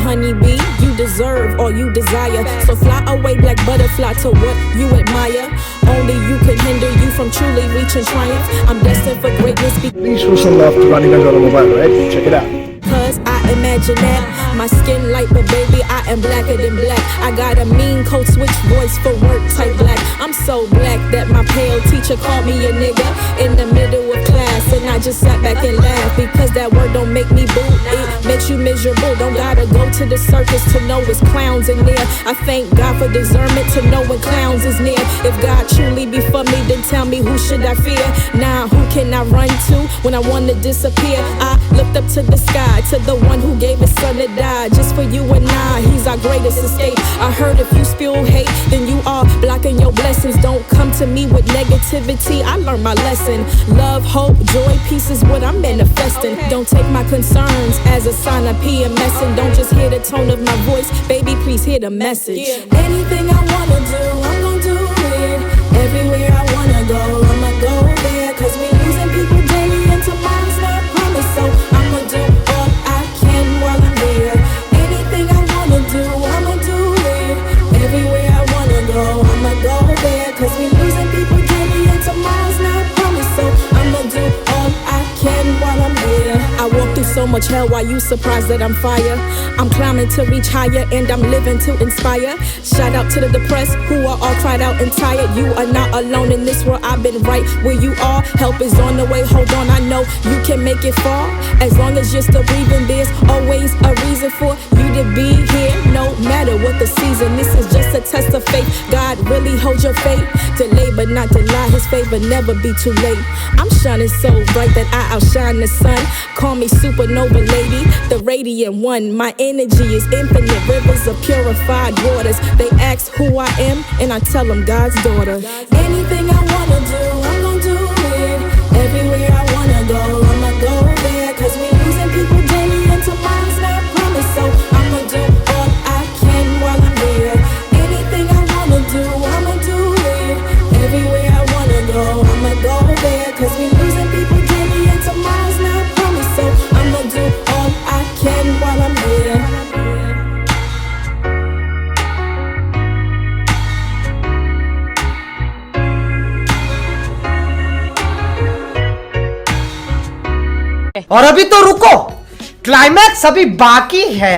honeybee. You deserve all you desire. So fly away, black butterfly, to what you admire. Only you can hinder you from truly reaching triumph. I'm destined for greatness. Please show some love to Raniganj Automobiles, right? Check it out. Cause I imagine that my skin light, but baby, I am blacker than black. I got a mean code switch voice for work type black. I'm so black that my pale teacher called me a nigga in the middle of class, and I just sat back and laughed because that word don't make me boo. It makes you miserable. Don't gotta go to the circus to know it's clowns in there. I thank God for discernment to know when clowns is near. If God truly be for me, then tell me who should I fear? Nah, who can I run to when I wanna disappear? I looked up to the sky, to the one who gave his son to die just for you and I. He's our greatest escape. I heard if you spew hate, then you are blocking your blessings. Don't come to me with negativity. I learned my lesson. Love, hope, joy, peace is what I'm manifesting. Don't take my concerns as a sign of PMS, and don't just hear the tone of my voice. Baby, please hear the message. Anything I wanna do, I'm gonna do it. Everywhere I wanna go, I'ma go there. Cause we losing people daily and tomorrow's not promised. So I'ma do all I can while I'm here. Anything I wanna do, I'ma do it. Everywhere I wanna go, I'ma go there. Cause we losing people daily and tomorrow's not promised. So I'ma do all I can while I'm here. I walk through so much hell, why you surprised that I'm fire? I'm climbing to reach higher and I'm living to inspire. Shout out to the depressed who are all cried out and tired. You are not alone in this world, I've been right where you are. Help is on the way, hold on, I know you can make it far. As long as you're still breathing, there's always a reason for you to be here. No matter what the season, this is just a test of faith. God really holds your fate. Delay but not deny, his favor never be too late. I'm shining so bright that I outshine the sun. Call me supernova lady, the radiant one. My energy is infinite, rivers of purified waters. They ask who I am, and I tell them God's daughter. Anything I wanna do, I'm gonna do it. Everywhere I wanna go, I'ma go there. Cause we losing people daily and tomorrow's not promised. So I'ma do all I can while I'm here. Anything I wanna do, I'ma do it. Everywhere I wanna go, I'ma go there. Cause we losing people daily and tomorrow's not promised. So I'ma do all I can while I'm here. और अभी तो रुको, climax अभी बाकी है।